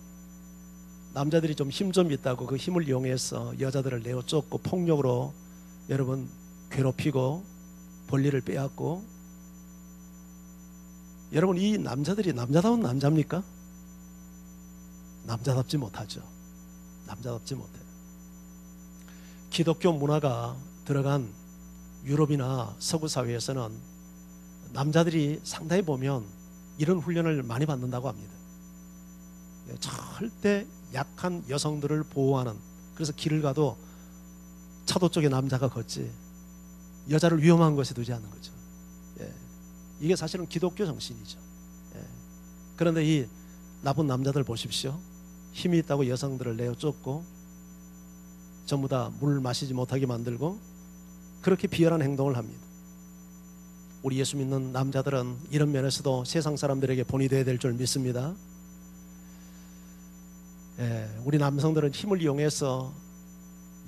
남자들이 좀 힘 좀 있다고 그 힘을 이용해서 여자들을 내어 쫓고 폭력으로 여러분 괴롭히고 권리를 빼앗고, 여러분 이 남자들이 남자다운 남자입니까? 남자답지 못하죠. 남자답지 못해요. 기독교 문화가 들어간 유럽이나 서구 사회에서는 남자들이 상당히 보면 이런 훈련을 많이 받는다고 합니다. 절대 약한 여성들을 보호하는, 그래서 길을 가도 차도 쪽에 남자가 걷지 여자를 위험한 곳에 두지 않는 거죠. 이게 사실은 기독교 정신이죠. 그런데 이 나쁜 남자들 보십시오. 힘이 있다고 여성들을 내어 쫓고 전부 다 물 마시지 못하게 만들고 그렇게 비열한 행동을 합니다. 우리 예수 믿는 남자들은 이런 면에서도 세상 사람들에게 본이 되어야 될 줄 믿습니다. 우리 남성들은 힘을 이용해서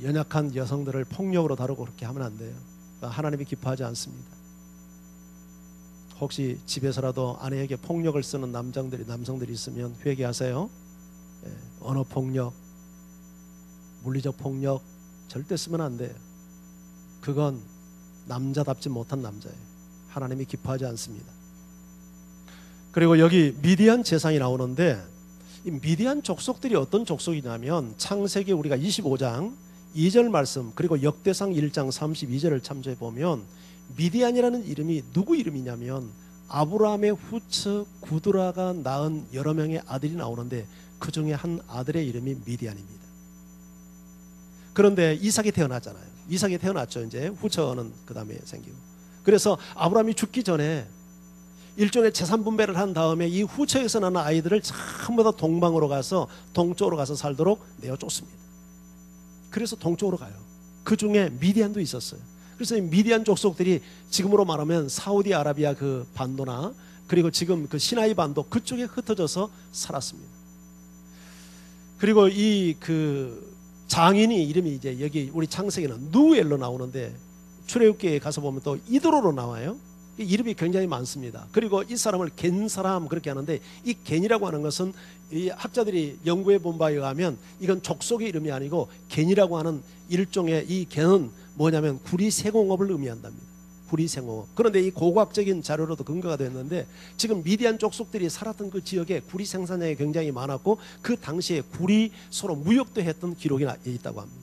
연약한 여성들을 폭력으로 다루고 그렇게 하면 안 돼요. 하나님이 기뻐하지 않습니다. 혹시 집에서라도 아내에게 폭력을 쓰는 남성들이 있으면 회개하세요. 언어폭력, 물리적 폭력 절대 쓰면 안 돼요. 그건 남자답지 못한 남자예요. 하나님이 기뻐하지 않습니다. 그리고 여기 미디안 제사장이 나오는데 이 미디안 족속들이 어떤 족속이냐면 창세기 우리가 25장 2절 말씀, 그리고 역대상 1장 32절을 참조해 보면 미디안이라는 이름이 누구 이름이냐면 아브라함의 후처 구드라가 낳은 여러 명의 아들이 나오는데 그 중에 한 아들의 이름이 미디안입니다. 그런데 이삭이 태어났잖아요. 이삭이 태어났죠. 이제 후처는 그 다음에 생기고. 그래서 아브라함이 죽기 전에 일종의 재산 분배를 한 다음에 이 후처에서 나는 아이들을 전부 다 동방으로 가서 동쪽으로 가서 살도록 내어줬습니다. 그래서 동쪽으로 가요. 그 중에 미디안도 있었어요. 그래서 이 미디안 족속들이 지금으로 말하면 사우디아라비아 그 반도나 그리고 지금 그 시나이 반도 그쪽에 흩어져서 살았습니다. 그리고 이 그 장인이 이름이 이제 여기 우리 창세기는 누엘로 나오는데 출애굽기에 가서 보면 또 이드로로 나와요. 이름이 굉장히 많습니다. 그리고 이 사람을 겐 사람 그렇게 하는데 이 겐이라고 하는 것은 이 학자들이 연구해 본 바에 의하면 이건 족속의 이름이 아니고 겐이라고 하는 일종의 이 겐은 뭐냐면 구리세공업을 의미한답니다. 구리생업. 그런데 이 고고학적인 자료로도 근거가 됐는데 지금 미디안 족속들이 살았던 그 지역에 구리 생산량이 굉장히 많았고 그 당시에 구리 서로 무역도 했던 기록이 있다고 합니다.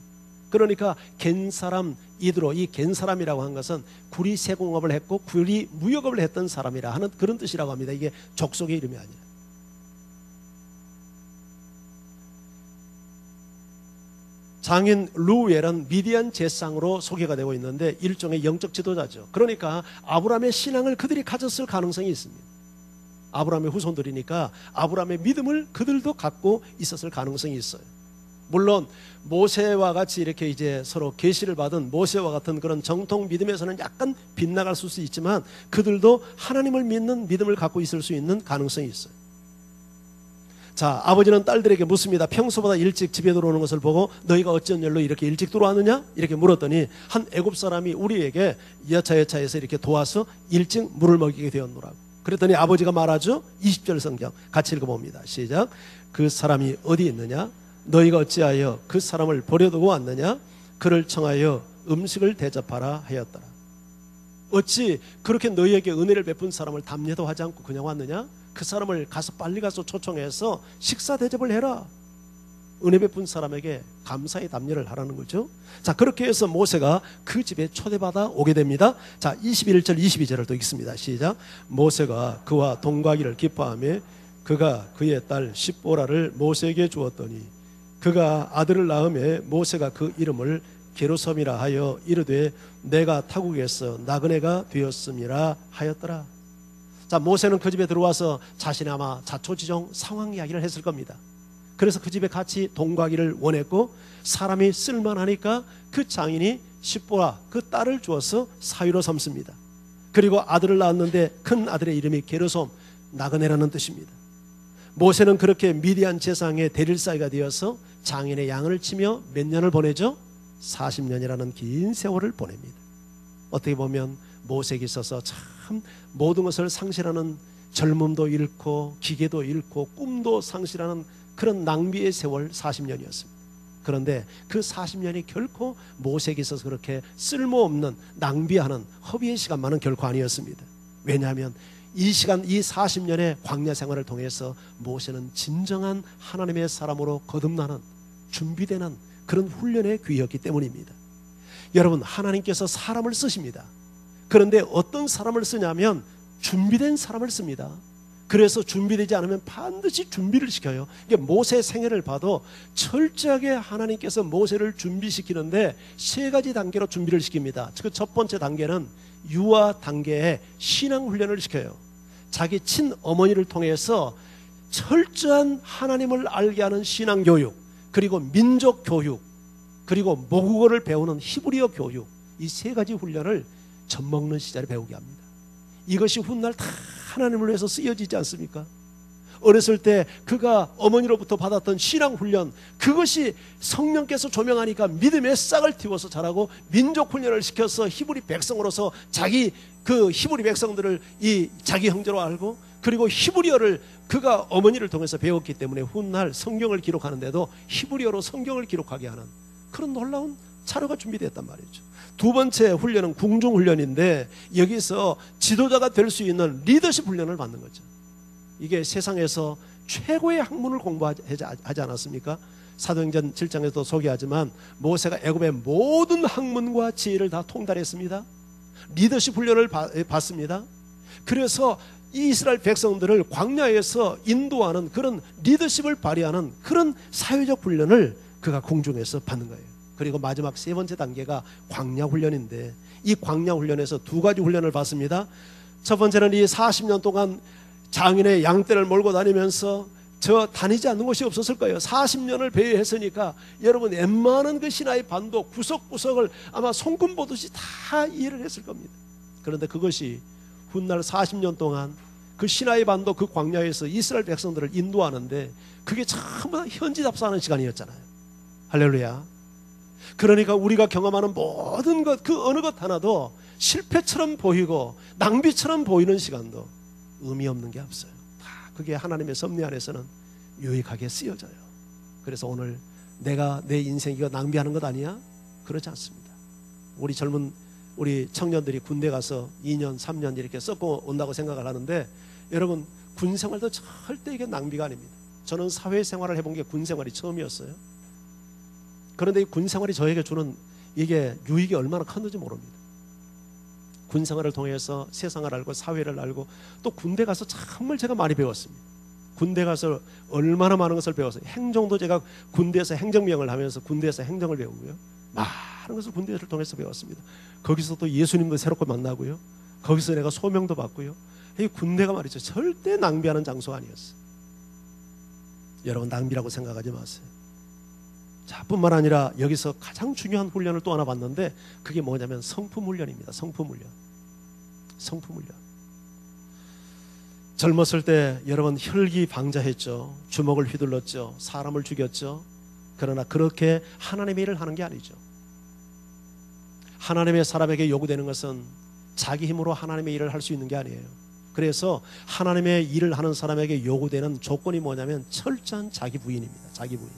그러니까 겐 사람 이드로, 이 겐 사람이라고 한 것은 구리 세공업을 했고 구리 무역업을 했던 사람이라 하는 그런 뜻이라고 합니다. 이게 족속의 이름이 아니라. 장인 루웰은 미디안 제상으로 소개가 되고 있는데 일종의 영적 지도자죠. 그러니까 아브라함의 신앙을 그들이 가졌을 가능성이 있습니다. 아브라함의 후손들이니까 아브라함의 믿음을 그들도 갖고 있었을 가능성이 있어요. 물론 모세와 같이 이렇게 이제 서로 계시를 받은 모세와 같은 그런 정통 믿음에서는 약간 빗나갈 수 있지만 그들도 하나님을 믿는 믿음을 갖고 있을 수 있는 가능성이 있어요. 자, 아버지는 딸들에게 묻습니다. 평소보다 일찍 집에 들어오는 것을 보고 너희가 어찌한 일로 이렇게 일찍 들어왔느냐? 이렇게 물었더니 한 애굽 사람이 우리에게 여차여차해서 이렇게 도와서 일찍 물을 먹이게 되었노라고. 그랬더니 아버지가 말하죠. 20절 성경 같이 읽어봅니다. 시작. 그 사람이 어디 있느냐? 너희가 어찌하여 그 사람을 버려두고 왔느냐? 그를 청하여 음식을 대접하라 하였더라. 어찌 그렇게 너희에게 은혜를 베푼 사람을 담례도 하지 않고 그냥 왔느냐? 그 사람을 빨리 가서 초청해서 식사 대접을 해라. 은혜 베푼 사람에게 감사의 담례를 하라는 거죠. 자, 그렇게 해서 모세가 그 집에 초대받아 오게 됩니다. 자, 21절 22절을 또 읽습니다. 시작. 모세가 그와 동거하기를 기뻐하며 그가 그의 딸 십보라를 모세에게 주었더니 그가 아들을 낳음에 모세가 그 이름을 게르솜이라 하여 이르되 내가 타국에서 나그네가 되었음이라 하였더라. 자, 모세는 그 집에 들어와서 자신의 아마 자초지종 상황 이야기를 했을 겁니다. 그래서 그 집에 같이 동거하기를 원했고 사람이 쓸만하니까 그 장인이 십보라 그 딸을 주어서 사위로 삼습니다. 그리고 아들을 낳았는데 큰 아들의 이름이 게르솜, 나그네라는 뜻입니다. 모세는 그렇게 미디안 제사장의 대릴사이가 되어서 장인의 양을 치며 몇 년을 보내죠? 40년이라는 긴 세월을 보냅니다. 어떻게 보면 모세에게 있어서 참 모든 것을 상실하는 젊음도 잃고 기계도 잃고 꿈도 상실하는 그런 낭비의 세월 40년이었습니다. 그런데 그 40년이 결코 모세에게 있어서 그렇게 쓸모없는 낭비하는 허비의 시간만은 결코 아니었습니다. 왜냐하면 이 시간, 이 40년의 광야 생활을 통해서 모세는 진정한 하나님의 사람으로 거듭나는 준비되는 그런 훈련의 귀였기 때문입니다. 여러분, 하나님께서 사람을 쓰십니다. 그런데 어떤 사람을 쓰냐면 준비된 사람을 씁니다. 그래서 준비되지 않으면 반드시 준비를 시켜요. 이게 모세 생애를 봐도 철저하게 하나님께서 모세를 준비시키는데 세 가지 단계로 준비를 시킵니다. 그 첫 번째 단계는 유아 단계의 신앙 훈련을 시켜요. 자기 친어머니를 통해서 철저한 하나님을 알게 하는 신앙 교육, 그리고 민족 교육, 그리고 모국어를 배우는 히브리어 교육, 이 세 가지 훈련을 젖먹는 시절에 배우게 합니다. 이것이 훗날 다 하나님을 위해서 쓰여지지 않습니까? 어렸을 때 그가 어머니로부터 받았던 신앙 훈련, 그것이 성령께서 조명하니까 믿음의 싹을 틔워서 자라고 민족 훈련을 시켜서 히브리 백성으로서 자기 그 히브리 백성들을 이 자기 형제로 알고, 그리고 히브리어를 그가 어머니를 통해서 배웠기 때문에 훗날 성경을 기록하는데도 히브리어로 성경을 기록하게 하는 그런 놀라운 자료가 준비됐단 말이죠. 두 번째 훈련은 궁중 훈련인데 여기서 지도자가 될 수 있는 리더십 훈련을 받는 거죠. 이게 세상에서 최고의 학문을 공부하지 않았습니까? 사도행전 7장에도 소개하지만 모세가 애굽의 모든 학문과 지혜를 다 통달했습니다. 리더십 훈련을 받습니다. 그래서 이 이스라엘 백성들을 광야에서 인도하는 그런 리더십을 발휘하는 그런 사회적 훈련을 그가 공중에서 받는 거예요. 그리고 마지막 세 번째 단계가 광야 훈련인데, 이 광야 훈련에서 두 가지 훈련을 받습니다. 첫 번째는 이 40년 동안 장인의 양떼를 몰고 다니면서 저 다니지 않는 곳이 없었을 거예요. 40년을 배회했으니까 여러분 웬만한 그 시나이 반도 구석구석을 아마 손금 보듯이 다 이해를 했을 겁니다. 그런데 그것이 훗날 40년 동안 그 시나이 반도 그 광야에서 이스라엘 백성들을 인도하는데 그게 전부 다 현지 답사하는 시간이었잖아요. 할렐루야. 그러니까 우리가 경험하는 모든 것, 그 어느 것 하나도 실패처럼 보이고 낭비처럼 보이는 시간도 의미 없는 게 없어요. 다 그게 하나님의 섭리 안에서는 유익하게 쓰여져요. 그래서 오늘 내가 내 인생 이거 낭비하는 것 아니야? 그렇지 않습니다. 우리 청년들이 군대 가서 2년 3년 이렇게 썩고 온다고 생각을 하는데, 여러분 군 생활도 절대 이게 낭비가 아닙니다. 저는 사회생활을 해본 게 군 생활이 처음이었어요. 그런데 이 군 생활이 저에게 주는 이게 유익이 얼마나 컸는지 모릅니다. 군 생활을 통해서 세상을 알고 사회를 알고, 또 군대 가서 정말 제가 많이 배웠습니다. 군대 가서 얼마나 많은 것을 배웠어요. 행정도 제가 군대에서 행정병을 하면서 군대에서 행정을 배우고요, 많은 것을 군대를 통해서 배웠습니다. 거기서 또 예수님도 새롭게 만나고요, 거기서 내가 소명도 받고요. 이 군대가 말이죠, 절대 낭비하는 장소가 아니었어요. 여러분 낭비라고 생각하지 마세요. 자, 뿐만 아니라 여기서 가장 중요한 훈련을 또 하나 받는데, 그게 뭐냐면 성품 훈련입니다. 성품 훈련. 성품 훈련. 젊었을 때 여러분 혈기방자했죠. 주먹을 휘둘렀죠. 사람을 죽였죠. 그러나 그렇게 하나님의 일을 하는 게 아니죠. 하나님의 사람에게 요구되는 것은 자기 힘으로 하나님의 일을 할 수 있는 게 아니에요. 그래서 하나님의 일을 하는 사람에게 요구되는 조건이 뭐냐면 철저한 자기 부인입니다. 자기 부인.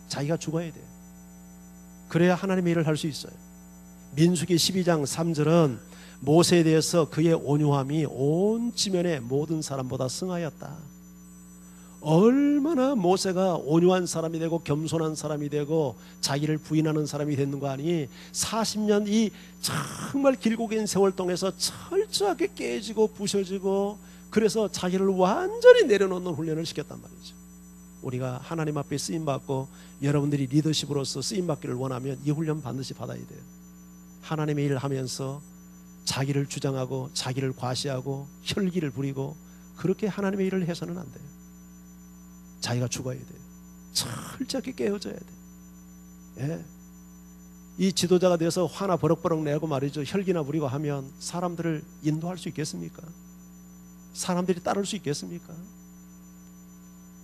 자기가 죽어야 돼요. 그래야 하나님의 일을 할 수 있어요. 민수기 12장 3절은 모세에 대해서 그의 온유함이 온 지면의 모든 사람보다 승하였다. 얼마나 모세가 온유한 사람이 되고 겸손한 사람이 되고 자기를 부인하는 사람이 됐는 거 아니? 40년 이 정말 길고 긴 세월 동안에서 철저하게 깨지고 부셔지고, 그래서 자기를 완전히 내려놓는 훈련을 시켰단 말이죠. 우리가 하나님 앞에 쓰임받고 여러분들이 리더십으로서 쓰임받기를 원하면 이 훈련 반드시 받아야 돼요. 하나님의 일을 하면서 자기를 주장하고 자기를 과시하고 혈기를 부리고 그렇게 하나님의 일을 해서는 안 돼요. 자기가 죽어야 돼요. 철저하게 깨어져야 돼요. 예. 이 지도자가 돼서 화나 버럭버럭 내고 말이죠, 혈기나 부리고 하면 사람들을 인도할 수 있겠습니까? 사람들이 따를 수 있겠습니까?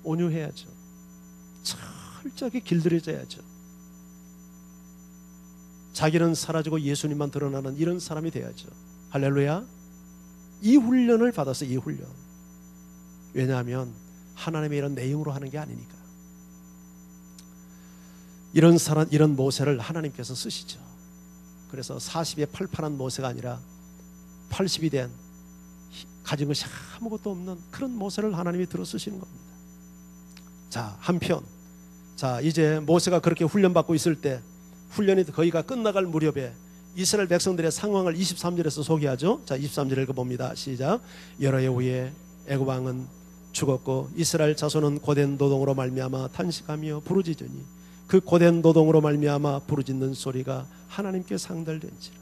온유해야죠. 철저하게 길들여져야죠. 자기는 사라지고 예수님만 드러나는 이런 사람이 돼야죠. 할렐루야. 이 훈련을 받아서, 이 훈련. 왜냐하면 하나님의 이런 내용으로 하는 게 아니니까. 이런 사람, 이런 모세를 하나님께서 쓰시죠. 그래서 40에 팔팔한 모세가 아니라 80이 된 가진 것이 아무것도 없는 그런 모세를 하나님이 들어 쓰시는 겁니다. 자, 한편, 자, 이제 모세가 그렇게 훈련받고 있을 때, 훈련이 거의가 끝나갈 무렵에 이스라엘 백성들의 상황을 23절에서 소개하죠. 자, 23절 읽어봅니다. 시작. 여러 해 후에 애굽 왕은 죽었고 이스라엘 자손은 고된 노동으로 말미암아 탄식하며 부르짖으니 그 고된 노동으로 말미암아 부르짖는 소리가 하나님께 상달된지라.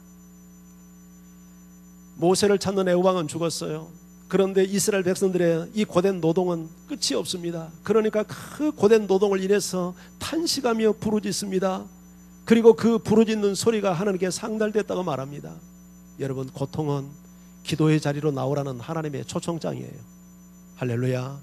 모세를 찾는 애굽 왕은 죽었어요. 그런데 이스라엘 백성들의 이 고된 노동은 끝이 없습니다. 그러니까 그 고된 노동을 인해서 탄식하며 부르짖습니다. 그리고 그 부르짖는 소리가 하나님께 상달됐다고 말합니다. 여러분, 고통은 기도의 자리로 나오라는 하나님의 초청장이에요. 할렐루야.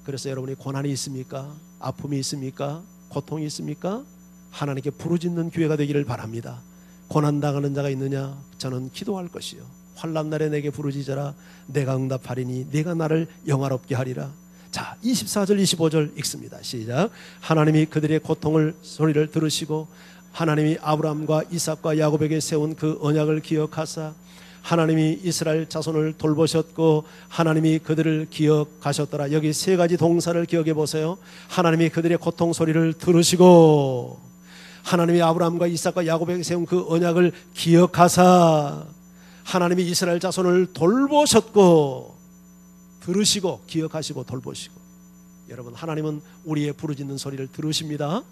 그래서 여러분이 고난이 있습니까? 아픔이 있습니까? 고통이 있습니까? 하나님께 부르짖는 기회가 되기를 바랍니다. 고난당하는 자가 있느냐? 저는 기도할 것이요, 환난 날에 내게 부르짖어라. 내가 응답하리니 내가 나를 영화롭게 하리라. 자, 24절 25절 읽습니다. 시작. 하나님이 그들의 고통을 소리를 들으시고 하나님이 아브라함과 이삭과 야곱에게 세운 그 언약을 기억하사 하나님이 이스라엘 자손을 돌보셨고 하나님이 그들을 기억하셨더라. 여기 세 가지 동사를 기억해 보세요. 하나님이 그들의 고통 소리를 들으시고 하나님이 아브라함과 이삭과 야곱에게 세운 그 언약을 기억하사 하나님이 이스라엘 자손을 돌보셨고 들으시고 기억하시고 돌보시고. 여러분, 하나님은 우리의 부르짖는 소리를 들으십니다.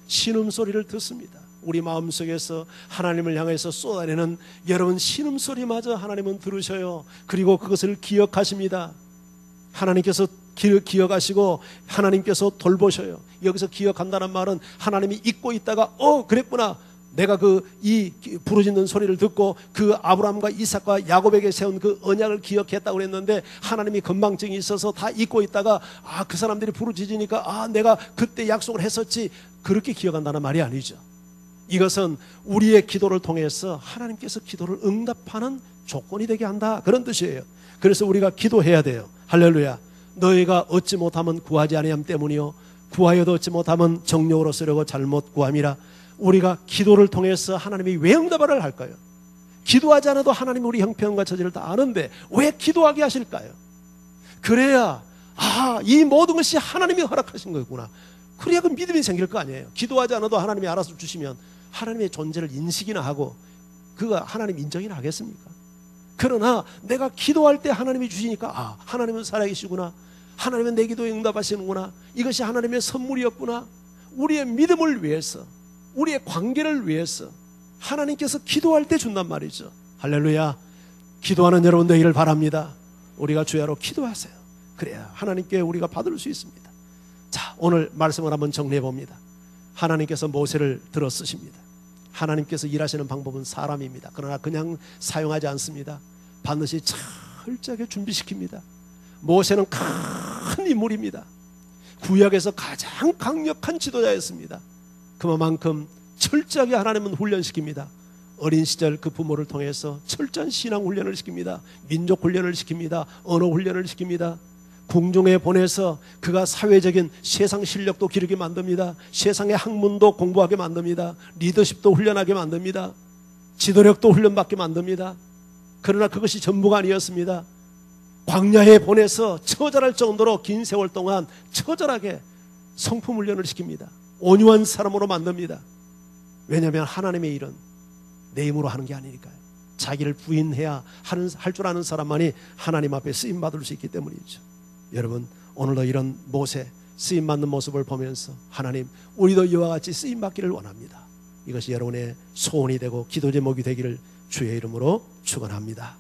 신음소리를 듣습니다. 우리 마음속에서 하나님을 향해서 쏟아내는 여러분 신음소리마저 하나님은 들으셔요. 그리고 그것을 기억하십니다. 하나님께서 기억하시고 하나님께서 돌보셔요. 여기서 기억한다는 말은 하나님이 잊고 있다가 그랬구나, 내가 이 부르짖는 소리를 듣고 그 아브라함과 이삭과 야곱에게 세운 그 언약을 기억했다고 그랬는데 하나님이 건망증이 있어서 다 잊고 있다가 그 사람들이 부르짖으니까 내가 그때 약속을 했었지, 그렇게 기억한다는 말이 아니죠. 이것은 우리의 기도를 통해서 하나님께서 기도를 응답하는 조건이 되게 한다, 그런 뜻이에요. 그래서 우리가 기도해야 돼요. 할렐루야. 너희가 얻지 못하면 구하지 아니함 때문이요 구하여도 얻지 못하면 정욕으로 쓰려고 잘못 구함이라. 우리가 기도를 통해서 하나님이 왜 응답을 할까요? 기도하지 않아도 하나님이 우리 형편과 처지를 다 아는데 왜 기도하게 하실까요? 그래야 이 모든 것이 하나님이 허락하신 거구나, 그래야 그 믿음이 생길 거 아니에요. 기도하지 않아도 하나님이 알아서 주시면 하나님의 존재를 인식이나 하고 그가 하나님 인정이나 하겠습니까? 그러나 내가 기도할 때 하나님이 주시니까 하나님은 살아계시구나, 하나님은 내 기도에 응답하시는구나, 이것이 하나님의 선물이었구나. 우리의 믿음을 위해서, 우리의 관계를 위해서 하나님께서 기도할 때 준단 말이죠. 할렐루야. 기도하는 여러분 되기를 바랍니다. 우리가 주야로 기도하세요. 그래야 하나님께 우리가 받을 수 있습니다. 자, 오늘 말씀을 한번 정리해 봅니다. 하나님께서 모세를 들어 쓰십니다. 하나님께서 일하시는 방법은 사람입니다. 그러나 그냥 사용하지 않습니다. 반드시 철저하게 준비시킵니다. 모세는 큰 인물입니다. 구약에서 가장 강력한 지도자였습니다. 그만큼 철저하게 하나님은 훈련시킵니다. 어린 시절 그 부모를 통해서 철저한 신앙 훈련을 시킵니다. 민족 훈련을 시킵니다. 언어 훈련을 시킵니다. 궁중에 보내서 그가 사회적인 세상 실력도 기르게 만듭니다. 세상의 학문도 공부하게 만듭니다. 리더십도 훈련하게 만듭니다. 지도력도 훈련받게 만듭니다. 그러나 그것이 전부가 아니었습니다. 광야에 보내서 처절할 정도로 긴 세월 동안 처절하게 성품 훈련을 시킵니다. 온유한 사람으로 만듭니다. 왜냐하면 하나님의 일은 내 힘으로 하는 게 아니니까요. 자기를 부인해야 할 줄 아는 사람만이 하나님 앞에 쓰임받을 수 있기 때문이죠. 여러분, 오늘도 이런 모세 쓰임받는 모습을 보면서 하나님, 우리도 이와 같이 쓰임받기를 원합니다. 이것이 여러분의 소원이 되고 기도 제목이 되기를 주의 이름으로 축원합니다.